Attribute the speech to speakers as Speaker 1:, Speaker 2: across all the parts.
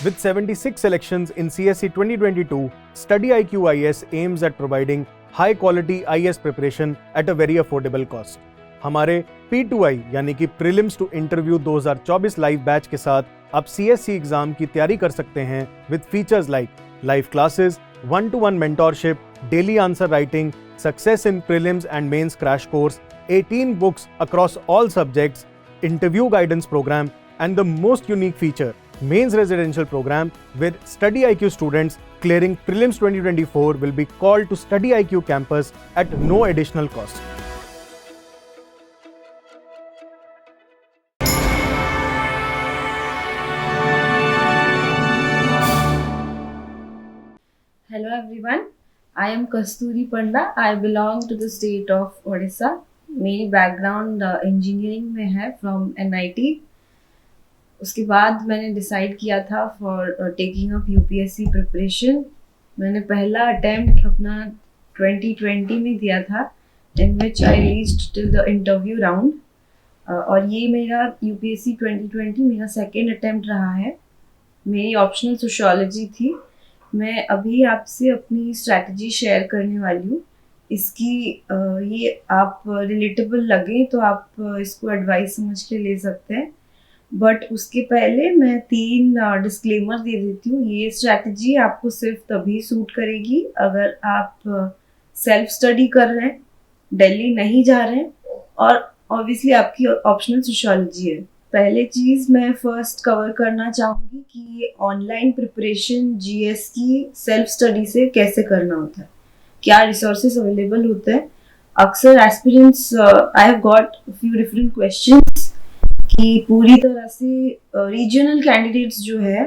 Speaker 1: With 76 selections in CSE 2022, Study IQ IS aims at providing high quality IS preparation at a very affordable cost. हमारे P2I यानी कि prelims to interview 2024 live batch के साथ आप CSE exam की तैयारी कर सकते हैं with features like live classes, 1-to-1 mentorship, daily answer writing, success in prelims and mains crash course, 18 books across all subjects, interview guidance program, and the most unique feature, mains residential program, where Study IQ students clearing prelims 2024 will be called to Study IQ campus at no additional cost.
Speaker 2: Hello everyone, I am Kasturi Panda. I belong to the state of Odisha. मेरी background engineering में है from NIT. उसके बाद मैंने decide किया था for taking up UPSC preparation. मैंने पहला अटेम्प्ट अपना 2020 में दिया था, in which I reached till the interview round. और ये मेरा UPSC 2020 मेरा सेकेंड अटेम्प्ट रहा है. मेरी ऑप्शनल सोशियोलॉजी थी. मैं अभी आपसे अपनी स्ट्रैटेजी शेयर करने वाली हूँ. इसकी ये आप रिलेटेबल लगे तो आप इसको एडवाइस समझ के ले सकते हैं, बट उसके पहले मैं 3 डिस्क्लेमर दे देती हूँ. ये स्ट्रैटेजी आपको सिर्फ तभी सूट करेगी अगर आप सेल्फ स्टडी कर रहे हैं, दिल्ली नहीं जा रहे हैं, और ऑब्वियसली आपकी ऑप्शनल सोशियोलॉजी है. पहले चीज़ मैं फर्स्ट कवर करना चाहूँगी कि ऑनलाइन प्रिपरेशन GS की सेल्फ स्टडी से कैसे करना होता है, क्या रिसोर्सेज अवेलेबल होते हैं. अक्सर aspirants I have got few different questions कि पूरी तरह से रीजनल कैंडिडेट्स जो है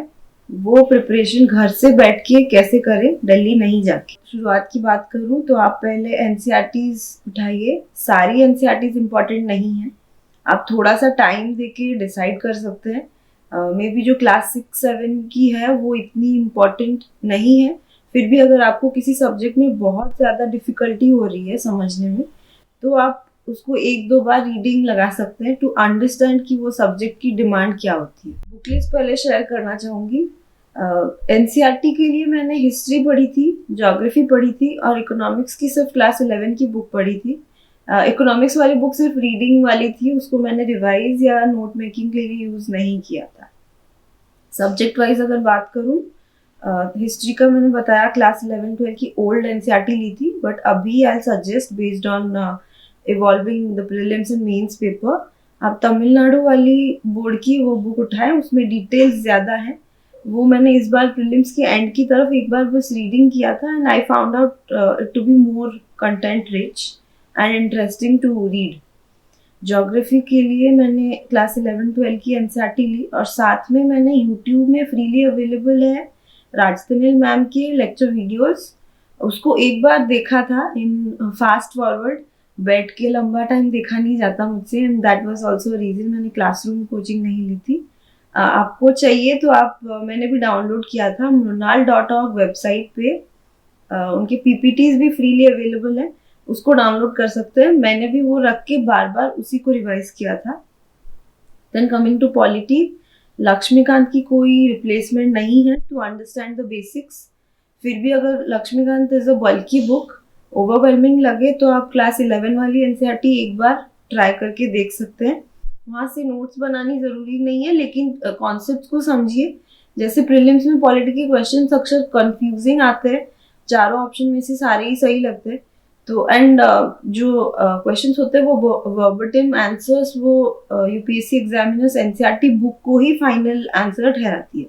Speaker 2: वो प्रिपरेशन घर से बैठ के कैसे करें, दिल्ली नहीं जाके. शुरुआत की बात करूं तो आप पहले NCERTs उठाइए. सारी NCERTs इम्पॉर्टेंट नहीं है, आप थोड़ा सा टाइम देके डिसाइड कर सकते हैं. मे बी जो क्लास 6-7 की है वो इतनी इम्पॉर्टेंट नहीं है, फिर भी अगर आपको किसी सब्जेक्ट में बहुत ज़्यादा डिफ़िकल्टी हो रही है समझने में, तो आप उसको 1-2 बार रीडिंग लगा सकते हैं टू अंडरस्टैंड कि वो सब्जेक्ट की डिमांड क्या होती है. बुक लिस्ट पहले शेयर करना चाहूँगी. NCERT के लिए मैंने हिस्ट्री पढ़ी थी, ज्योग्राफी पढ़ी थी, और इकोनॉमिक्स की सिर्फ क्लास 11 की बुक पढ़ी थी. इकोनॉमिक्स वाली बुक सिर्फ रीडिंग वाली थी, उसको मैंने रिवाइज या नोट मेकिंग के लिए यूज़ नहीं किया था. सब्जेक्ट वाइज अगर बात करूँ, हिस्ट्री का मैंने बताया क्लास 11-12 की ओल्ड NCERT ली थी, बट अभी I suggest based on evolving the prelims and mains paper, आप तमिलनाडु वाली बोर्ड की वो बुक उठाएं. उसमें डिटेल्स ज़्यादा हैं. वो मैंने इस बार प्रीलिम्स के एंड की तरफ एक बार बस रीडिंग किया था, and I found out to be more content rich and interesting to read. Geography के लिए मैंने क्लास 11-12 की NCERT ली, और साथ में मैंने यूट्यूब में फ्रीली अवेलेबल है राजतनिल मैम के लेक्चर वीडियोस, उसको एक बार देखा था इन फास्ट फॉरवर्ड. बैठ के लंबा टाइम देखा नहीं जाता मुझसे, and that was also reason मैंने क्लासरूम कोचिंग नहीं ली थी. आपको चाहिए तो आप मैंने भी डाउनलोड किया था mrunal.org वेबसाइट पे. उनके PPTs भी फ्रीली अवेलेबल है, उसको डाउनलोड कर सकते हैं. मैंने भी वो रख के बार बार उसी को रिवाइज किया था. Then coming to polity, Laxmikanth की कोई रिप्लेसमेंट नहीं है टू अंडरस्टैंड द बेसिक्स. फिर भी अगर Laxmikanth is a bulky book, overwhelming लगे तो आप क्लास 11 वाली NCERT एक बार ट्राई करके देख सकते हैं. वहाँ से नोट्स बनानी ज़रूरी नहीं है, लेकिन कॉन्सेप्ट्स को समझिए. जैसे प्रीलिम्स में पॉलिटी के क्वेश्चन अक्सर कंफ्यूजिंग आते हैं, चारों ऑप्शन में से सारे ही सही लगते हैं. तो एंड जो क्वेश्चंस होते हैं वो वर्बटिम आंसर्स वो UPSC एग्जामिनर्स NCERT बुक को ही फाइनल आंसर ठहराती है.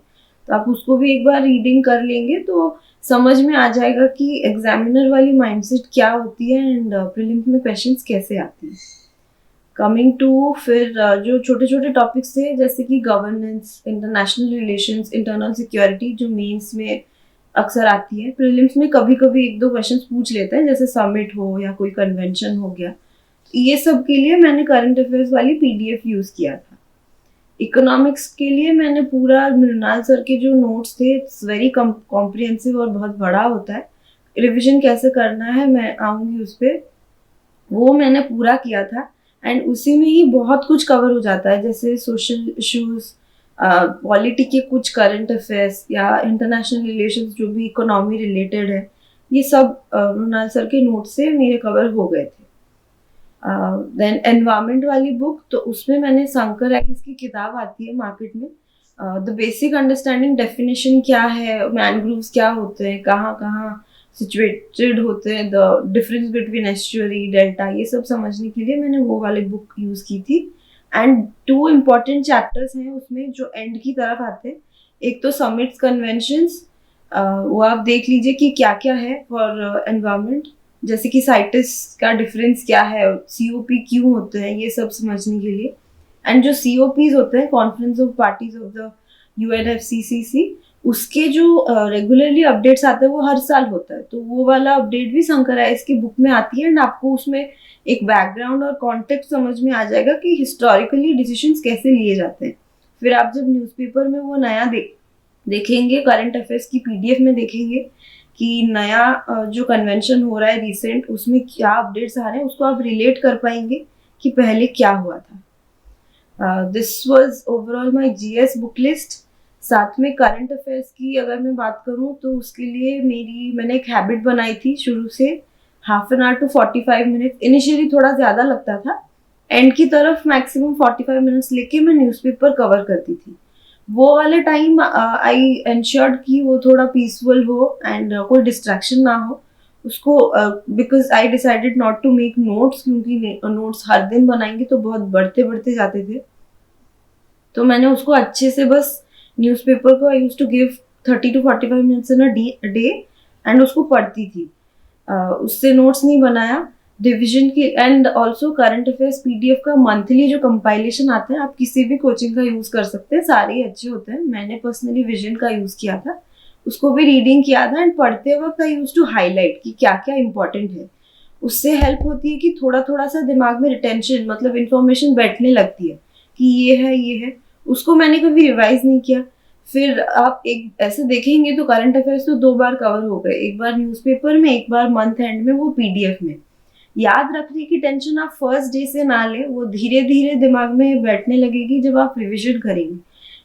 Speaker 2: तो आप उसको भी एक बार रीडिंग कर लेंगे तो समझ में आ जाएगा कि एग्जामिनर वाली माइंडसेट क्या होती है एंड प्रीलिम्स में क्वेश्चंस कैसे आती हैं. कमिंग टू फिर जो छोटे छोटे टॉपिक्स थे जैसे कि governance, international relations, internal security, जो मेंस में अक्सर आती है. प्रीलिम्स में कभी कभी 1-2 क्वेश्चंस पूछ लेते हैं, जैसे समिट हो या कोई कन्वेंशन हो गया. ये सब के लिए मैंने करंट अफेयर्स वाली PDF यूज़ किया था. इकोनॉमिक्स के लिए मैंने पूरा मृणाल सर के जो नोट्स थे, इट्स वेरी कॉम्प्रिहेंसिव और बहुत बड़ा होता है. रिविजन कैसे करना है मैं आऊँगी उस पर, वो मैंने पूरा किया था. एंड उसी में ही बहुत कुछ कवर हो जाता है, जैसे सोशल इश्यूज, पॉलिटी के कुछ करंट अफेयर्स या इंटरनेशनल रिलेशंस जो भी इकोनॉमी रिलेटेड है, ये सब मृणाल सर के नोट से मेरे कवर हो गए थे। देन एनवायरमेंट वाली बुक, तो उसमें मैंने शंकर एकिस की किताब आती है मार्केट में, द बेसिक अंडरस्टैंडिंग डेफिनेशन क्या है, मैनग्रोव्स क्या होते हैं, कहाँ कहाँ सिचुएटेड होते हैं, the difference between estuary delta, ये सब समझने के लिए मैंने वो वाली बुक यूज़ की थी। एंड 2 इम्पॉर्टेंट चैप्टर्स हैं उसमें जो एंड की तरफ आते हैं। एक तो समिट्स कन्वेंशंस, वो आप देख लीजिए कि क्या क्या है फॉर एनवायरमेंट, जैसे कि साइटिस का डिफरेंस क्या है, COP क्यों होते हैं, ये सब समझने के लिए। एंड जो COPs होते हैं, conference of parties of the UNFCCC, उसके जो रेगुलरली अपडेट्स आते हैं वो हर साल होता है, तो वो वाला अपडेट भी शंकर आइस की बुक में आती है। एंड आपको उसमें एक बैकग्राउंड और कॉन्टेक्स्ट समझ में आ जाएगा कि हिस्टोरिकली डिसीजंस कैसे लिए जाते हैं। फिर आप जब न्यूज़पेपर में वो नया देखेंगे, करंट अफेयर्स की PDF में देखेंगे कि नया जो कन्वेंशन हो रहा है रिसेंट, उसमें क्या अपडेट्स आ रहे हैं, उसको आप रिलेट कर पाएंगे कि पहले क्या हुआ था। This was overall my GS book list. साथ में करंट अफेयर्स की अगर मैं बात करूं तो उसके लिए मैंने एक हैबिट बनाई थी शुरू से, half an hour to 45 minutes. Initially थोड़ा ज़्यादा लगता था, एंड की तरफ मैक्सिमम 45 मिनट्स लेके मैं न्यूज़पेपर कवर करती थी। वो वाले टाइम आई एंश्योर्ड कि वो थोड़ा पीसफुल हो एंड कोई डिस्ट्रैक्शन ना हो उसको, because I decided not to make notes, क्योंकि नोट्स हर दिन बनाएंगे तो बहुत बढ़ते जाते थे। तो मैंने उसको अच्छे से बस न्यूज़पेपर को I used to give 30 to 45 minutes in a day and उसको पढ़ती थी। उससे नोट्स नहीं बनाया। डिवीजन की and also current affairs PDF का मंथली जो कंपाइलेशन आता है, आप किसी भी कोचिंग का यूज़ कर सकते हैं, सारे ही अच्छे होते हैं। मैंने पर्सनली विजन का यूज़ किया था, उसको भी रीडिंग किया था। एंड पढ़ते वक्त आई यूज टू हाईलाइट कि क्या क्या इंपॉर्टेंट है। उससे हेल्प होती है कि थोड़ा थोड़ा सा दिमाग में रिटेंशन, मतलब इंफॉर्मेशन बैठने लगती है कि ये है। उसको मैंने कभी रिवाइज नहीं किया। फिर आप एक ऐसे देखेंगे तो करंट अफेयर्स तो 2 बार कवर हो गए, एक बार न्यूज़पेपर में, एक बार मंथ एंड में वो PDF में। याद रखने की टेंशन आप फर्स्ट डे से ना लें, वो धीरे धीरे दिमाग में बैठने लगेगी जब आप रिविजन करेंगे।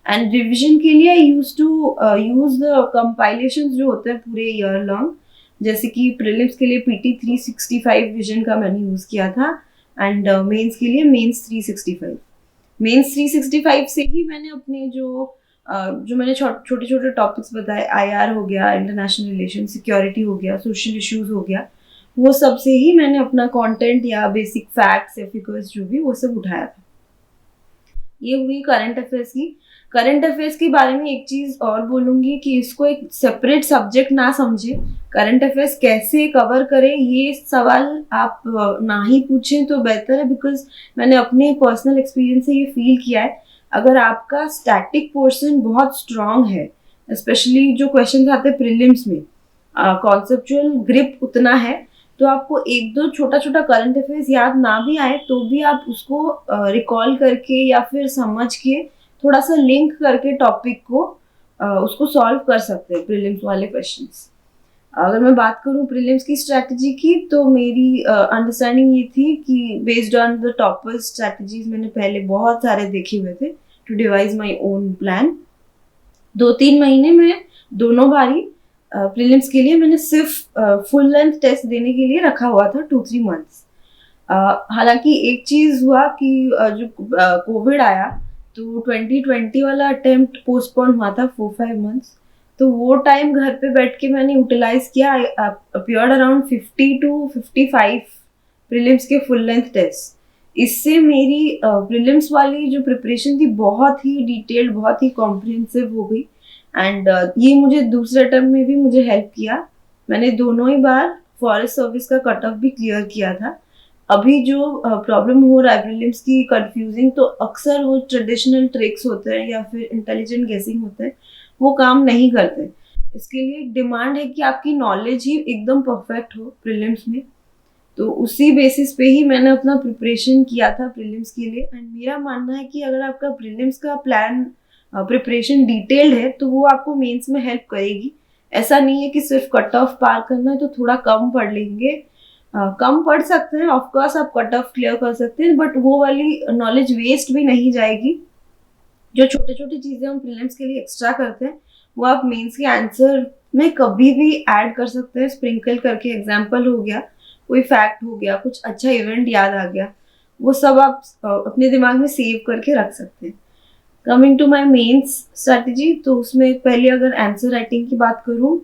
Speaker 2: एंड रिविजन के लिए use to use the compilations जो होते हैं पूरे ईयर लॉन्ग, जैसे कि प्रीलिम्स के लिए PT 365 विजन का मैंने यूज किया था, एंड मेंस के लिए मेंस 365। मेंस 365 से ही मैंने अपने जो मैंने छोटे छोटे टॉपिक्स बताए, IR हो गया, इंटरनेशनल रिलेशन, सिक्योरिटी हो गया, सोशल इश्यूज हो गया, वो सब से ही मैंने अपना कंटेंट या बेसिक फैक्ट्स या फिगर्स जो भी वो सब उठाया था। ये हुई करंट अफेयर्स की। करंट अफेयर्स के बारे में एक चीज़ और बोलूँगी कि इसको एक सेपरेट सब्जेक्ट ना समझे। करंट अफेयर्स कैसे कवर करें ये सवाल आप ना ही पूछें तो बेहतर है, बिकॉज मैंने अपने पर्सनल एक्सपीरियंस से ये फील किया है। अगर आपका स्टैटिक पोर्शन बहुत स्ट्रांग है, स्पेशली जो क्वेश्चन आते हैं प्रीलिम्स में, कॉन्सेप्चुअल ग्रिप उतना है, तो आपको 1-2 छोटा छोटा करंट अफेयर्स याद ना भी आए तो भी आप उसको रिकॉल करके या फिर समझ के थोड़ा सा लिंक करके टॉपिक को उसको सॉल्व कर सकते हैं प्रीलिम्स वाले क्वेश्चंस। अगर मैं बात करूँ प्रीलिम्स की स्ट्रैटेजी की, तो मेरी अंडरस्टैंडिंग ये थी कि based on the topper strategies, मैंने पहले बहुत सारे देखे हुए थे to devise my own plan. 2-3 महीने में दोनों बारी प्रीलिम्स के लिए मैंने सिर्फ फुल लेंथ टेस्ट देने के लिए रखा हुआ था 2-3 मंथ्स। हालांकि एक चीज़ हुआ कि जो कोविड आया तो 2020 वाला अटेम्प्ट पोस्टपोन हुआ था 4-5 मंथ्स, तो वो टाइम घर पे बैठ के मैंने यूटिलाइज किया। अपीयर्ड अराउंड 50 to 55 प्रीलिम्स के फुल लेंथ टेस्ट। इससे मेरी प्रीलिम्स वाली जो प्रिपरेशन थी बहुत ही डिटेल्ड, बहुत ही कॉम्प्रिहेंसिव हो गई। एंड ये मुझे दूसरे अटेम्प्ट में भी मुझे हेल्प किया। मैंने दोनों ही बार फॉरेस्ट सर्विस का कट ऑफ भी क्लियर किया था। अभी जो प्रॉब्लम हो रहा है प्रीलिम्स की कंफ्यूजिंग, तो अक्सर वो ट्रेडिशनल ट्रिक्स होते हैं या फिर इंटेलिजेंट गेसिंग होते हैं, वो काम नहीं करते। इसके लिए एक डिमांड है कि आपकी नॉलेज ही एकदम परफेक्ट हो प्रीलिम्स में। तो उसी बेसिस पे ही मैंने अपना प्रिपरेशन किया था प्रीलिम्स के लिए। एंड मेरा मानना है कि अगर आपका प्रीलिम्स का प्लान प्रिपरेशन डिटेल्ड है तो वो आपको मेंस में हेल्प करेगी। ऐसा नहीं है कि सिर्फ कट ऑफ पार करना है तो थोड़ा कम पढ़ लेंगे। कम पढ़ सकते हैं, ऑफकोर्स आप कट ऑफ क्लियर कर सकते हैं, बट वो वाली नॉलेज वेस्ट भी नहीं जाएगी। जो छोटे छोटे चीज़ें हम प्रीलिम्स के लिए एक्स्ट्रा करते हैं वो आप मेंस के आंसर में कभी भी ऐड कर सकते हैं, स्प्रिंकल करके। एग्जाम्पल हो गया, कोई फैक्ट हो गया, कुछ अच्छा इवेंट याद आ गया, वो सब आप अपने दिमाग में सेव करके रख सकते हैं। Coming to my mains strategy, तो उसमें पहले अगर आंसर राइटिंग की बात करूँ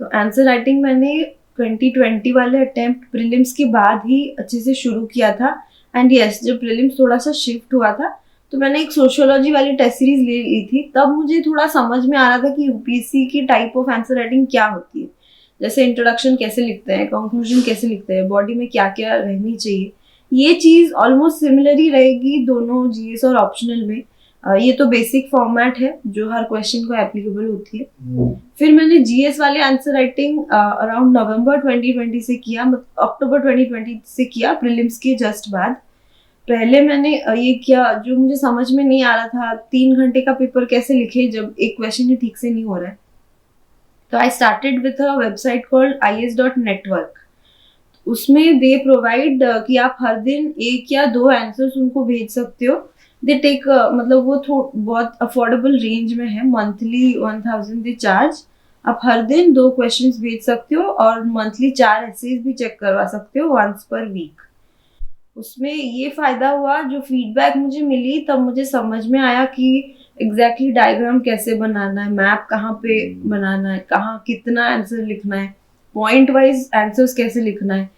Speaker 2: तो आंसर राइटिंग मैंने 2020 वाले अटेम्प्ट प्रीलिम्स के बाद ही अच्छे से शुरू किया था। एंड यस, जब प्रीलिम्स थोड़ा सा शिफ्ट हुआ था तो मैंने एक सोशियोलॉजी वाली टेस्ट सीरीज ले ली थी। तब मुझे थोड़ा समझ में आ रहा था कि यूपीएससी की टाइप ऑफ आंसर राइटिंग क्या होती है, जैसे इंट्रोडक्शन कैसे लिखते हैं, कंक्लूजन कैसे लिखते हैं, बॉडी में क्या क्या रहनी चाहिए। ये चीज़ ऑलमोस्ट सिमिलर ही रहेगी दोनों जीएस और ऑप्शनल में। ये तो बेसिक फॉर्मेट है जो हर क्वेश्चन को एप्लीकेबल होती है। फिर मैंने जीएस वाले आंसर राइटिंग अराउंड नवंबर 2020 से किया, अक्टूबर 2020 से किया, प्रीलिम्स के जस्ट बाद। पहले मैंने ये किया, जो मुझे समझ में नहीं आ रहा था 3 घंटे का पेपर कैसे लिखे जब एक क्वेश्चन ही ठीक से नहीं हो रहा है। तो I started with a website called is.network। उसमें दे प्रोवाइड कि आप हर दिन 1 या 2 आंसर्स उनको भेज सकते हो। दे टेक मतलब वो बहुत अफोर्डेबल रेंज में है, मंथली 1000 दे चार्ज। आप हर दिन 2 क्वेश्चंस भेज सकते हो और मंथली 4 एसेज भी चेक करवा सकते हो वंस पर वीक। उसमें ये फायदा हुआ, जो फीडबैक मुझे मिली तब मुझे समझ में आया कि एग्जैक्टली डायग्राम कैसे बनाना है, मैप कहाँ पे बनाना है, कहाँ कितना आंसर लिखना है, पॉइंट वाइज आंसर्स कैसे लिखना है।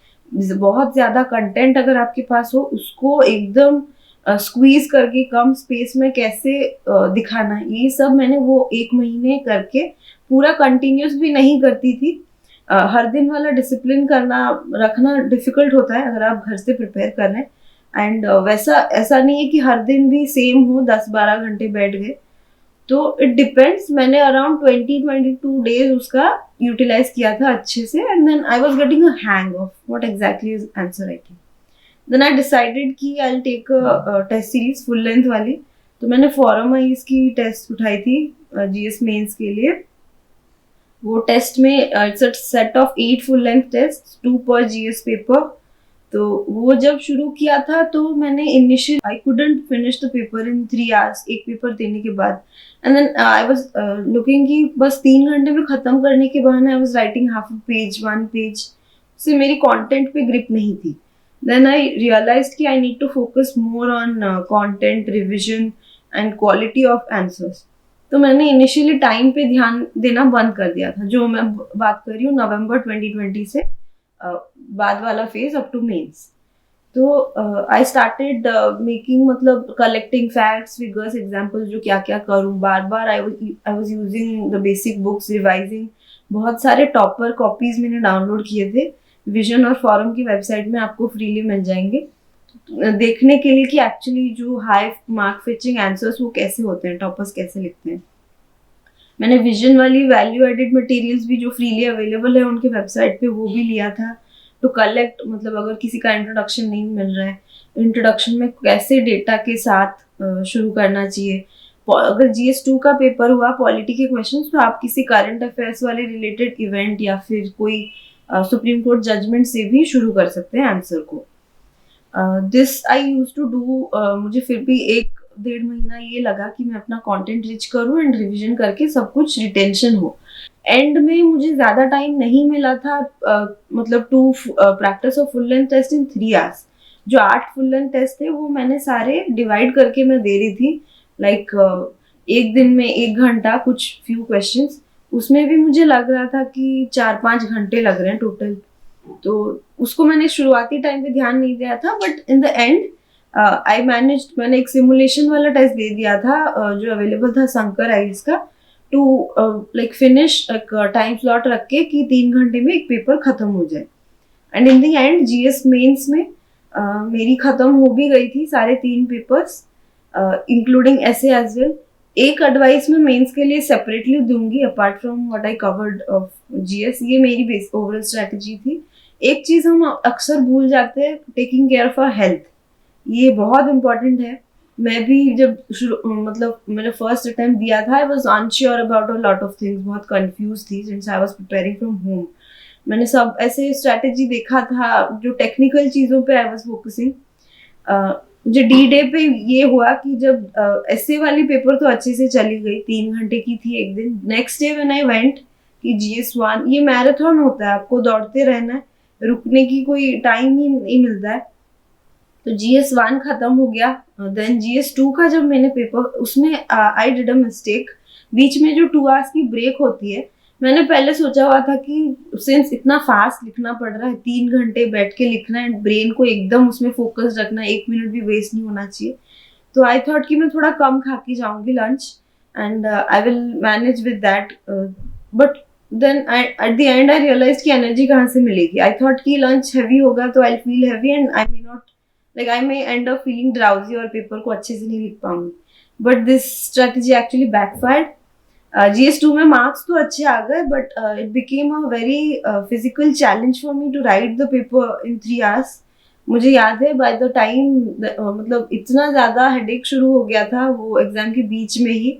Speaker 2: बहुत ज़्यादा कंटेंट अगर आपके पास हो उसको एकदम स्क्वीज करके कम स्पेस में कैसे दिखाना है, ये सब मैंने वो 1 महीने करके, पूरा कंटिन्यूस भी नहीं करती थी। हर दिन वाला डिसिप्लिन करना रखना डिफिकल्ट होता है अगर आप घर से प्रिपेयर कर रहे हैं। एंड वैसा ऐसा नहीं है कि हर दिन भी सेम हो, 10-12 घंटे बैठ गए, तो इट डिपेंड्स। मैंने अराउंड 20-22 डेज उसका यूटिलाइज किया था अच्छे से, and then I was getting a hang of what exactly is answer writing. Then I decided कि I will take a test series full length वाली। तो मैंने फॉरम आईज की टेस्ट उठाई थी जीएस मेंस के लिए। वो टेस्ट में it's a set of 8 full length test, 2 पर जीएस पेपर। तो वो जब शुरू किया था तो मैंने initial I couldn't finish the paper in 3 hours, एक पेपर देने के बाद। And then I was looking कि बस 3 घंटे में खत्म करने के बहाने I was writing half a page, 1 page से मेरी कंटेंट पे ग्रिप नहीं थी। देन आई रियलाइज्ड कि I need to focus more on content revision and quality of answers. तो मैंने इनिशियली टाइम पे ध्यान देना बंद कर दिया था, जो मैं बात कर रही हूँ नवंबर 2020 से बाद वाला फेज अप टू मेंस। तो आई स्टार्टेड मेकिंग, मतलब कलेक्टिंग फैक्ट्स, फिगर्स, एग्जांपल्स, जो क्या क्या करूँ। बार बार I was using the basic books, revising. बहुत सारे टॉपर कॉपीज मैंने डाउनलोड किए थे, विजन और फॉरम की वेबसाइट में आपको फ्रीली मिल जाएंगे, देखने के लिए कि एक्चुअली जो हाई मार्क फिचिंग आंसर्स वो कैसे होते हैं, टॉपर्स कैसे लिखते हैं। मैंने विजन वाली वैल्यू एडेड मटेरियल्स भी जो फ्रीली अवेलेबल है उनके वेबसाइट पे वो भी लिया था टू कलेक्ट। मतलब अगर किसी का इंट्रोडक्शन नहीं मिल रहा है, इंट्रोडक्शन में कैसे डेटा के साथ शुरू करना चाहिए। अगर GS2 का पेपर हुआ पॉलिटी के क्वेश्चंस, तो आप किसी करंट अफेयर्स वाले रिलेटेड इवेंट या फिर कोई सुप्रीम कोर्ट जजमेंट से भी शुरू कर सकते हैं आंसर को। This I use to do. मुझे फिर भी 1-1.5 महीना ये लगा कि मैं अपना कंटेंट रिच करूं एंड रिवीजन करके सब कुछ रिटेंशन हो। एंड में मुझे ज़्यादा टाइम नहीं मिला था, मतलब to practice of full length test in 3 hours. जो 8 फुल लेंथ टेस्ट थे वो मैंने सारे डिवाइड करके मैं दे रही थी, लाइक एक दिन में 1 घंटा, कुछ फ्यू क्वेश्चंस। उसमें भी मुझे लग रहा था कि 4-5 घंटे लग रहे हैं टोटल। तो उसको मैंने शुरुआती टाइम पे ध्यान नहीं दिया था, but in the end I managed. मैंने एक सिमुलेशन वाला टेस्ट दे दिया था जो अवेलेबल था शंकर आइल्स का, to like finish time slot रख के कि 3 घंटे में एक पेपर खत्म हो जाए। And in the end GS mains में मेरी खत्म हो भी गई थी सारे 3 papers, including essay as well. एक एडवाइस मैं मेंस के लिए सेपरेटली दूंगी apart from what I covered of GS. ये मेरी बेस ओवरऑल स्ट्रैटेजी थी। एक चीज़ हम अक्सर भूल जाते हैं, taking care of our health. ये बहुत इंपॉर्टेंट है। मैं भी जब मतलब मैंने फर्स्ट अटेम्प्ट दिया था, I was unsure about a lot of things, बहुत कंफ्यूज थी since I was preparing from home. मैंने सब ऐसे स्ट्रैटेजी देखा था जो टेक्निकल चीज़ों पे आई वाज फोकसिंग। मुझे डी डे पे ये हुआ कि जब एसए वाली पेपर तो अच्छे से चली गई, 3 घंटे की थी एक दिन। Next day when I went कि GS1 ये मैराथन होता है, आपको दौड़ते रहना है, रुकने की कोई टाइम ही नहीं मिलता है। तो GS1 खत्म हो गया, देन GS2 का जब मैंने पेपर, उसमें आई डिड अ मिस्टेक। बीच में जो 2 आवर्स की ब्रेक होती है, मैंने पहले सोचा हुआ था कि सिंस इतना फास्ट लिखना पड़ रहा है, 3 घंटे बैठ के लिखना है, ब्रेन को एकदम उसमें फोकस रखना है, 1 मिनट भी वेस्ट नहीं होना चाहिए। तो आई थॉट कि मैं थोड़ा कम खा के जाऊंगी lunch and I will manage with that. But then at the end I realise कि एनर्जी कहाँ से मिलेगी। आई थॉट कि लंच हैवी होगा तो I feel heavy and I may not, like I may end up feeling drowsy और paper को अच्छे से नहीं लिख पाऊंगी। But this strategy actually backfired. GS2 में मार्क्स तो अच्छे आ गए, but it became a very physical challenge for me to write the paper in 3 hours. मुझे याद है बाय द टाइम मतलब इतना ज़्यादा हेडेक शुरू हो गया था वो एग्जाम के बीच में ही।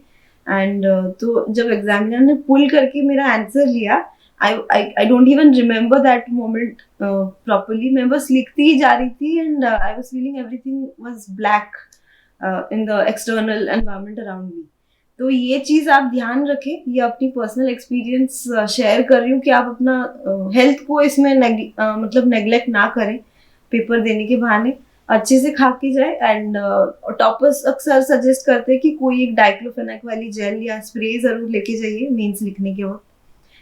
Speaker 2: एंड तो जब एग्जामिनर ने पुल करके मेरा आंसर लिया, I don't even remember that moment properly. मैं बस लिखती ही जा रही थी and I was feeling everything was black in the external environment around me. तो ये चीज़ आप ध्यान रखें, ये अपनी पर्सनल एक्सपीरियंस शेयर कर रही हूँ कि आप अपना हेल्थ को इसमें मतलब नेग्लेक्ट ना करें पेपर देने के बहाने, अच्छे से खा के जाए। एंड टॉपर्स अक्सर सजेस्ट करते हैं कि कोई एक डाइक्लोफेनाक वाली जेल या स्प्रे ज़रूर लेके जाइए मेंस लिखने के वक्त।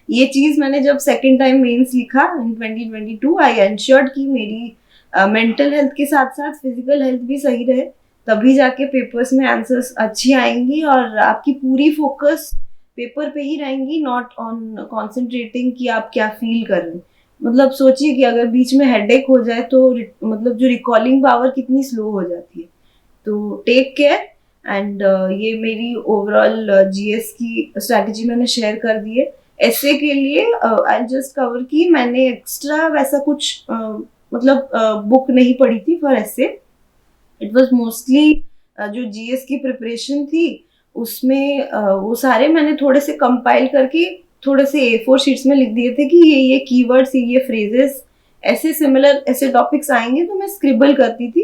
Speaker 2: ये चीज़ मैंने जब सेकेंड टाइम मेंस लिखा इन 2022, आई एंश्योर्ड कि मेरी मेंटल हेल्थ के साथ साथ फिजिकल हेल्थ भी सही रहे, तभी जाके पेपर्स में आंसर्स अच्छी आएंगी और आपकी पूरी फोकस पेपर पे ही रहेंगी, नॉट ऑन कॉन्सेंट्रेटिंग कि आप क्या फील कर रहे हैं। मतलब सोचिए कि अगर बीच में हेडेक हो जाए तो मतलब जो रिकॉलिंग पावर कितनी स्लो हो जाती है। तो टेक केयर एंड ये मेरी ओवरऑल GS की स्ट्रैटेजी मैंने शेयर कर दी है। ऐसे के लिए आई जस्ट कवर की मैंने एक्स्ट्रा वैसा कुछ मतलब बुक नहीं पढ़ी थी फॉर ऐसे। इट वॉज मोस्टली जो GS की प्रिपरेशन थी उसमें वो सारे मैंने थोड़े से कंपाइल करके थोड़े से A4 शीट्स में लिख दिए थे कि ये कीवर्ड्स, ये फ्रेजेस, ऐसे सिमिलर ऐसे टॉपिक्स आएंगे, तो मैं स्क्रिबल करती थी।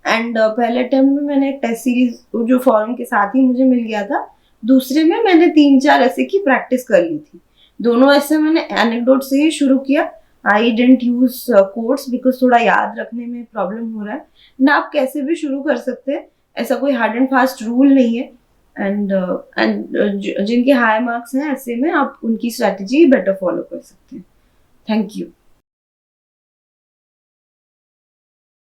Speaker 2: एंड पहले अटेम्प्ट में मैंने टेस्ट सीरीज जो फॉर्म के साथ ही मुझे मिल गया था, दूसरे में मैंने 3-4 ऐसे की प्रैक्टिस कर ली थी। दोनों ऐसे मैंने एनेक्डोट से ही शुरू किया। आई डेंट यूज कोट्स बिकॉज थोड़ा याद रखने में प्रॉब्लम हो रहा है ना। आप कैसे भी शुरू कर सकते हैं, ऐसा कोई हार्ड एंड फास्ट रूल नहीं है। एंड जिनके हाई मार्क्स हैं ऐसे में आप उनकी स्ट्रैटेजी बेटर फॉलो कर सकते हैं। Thank you.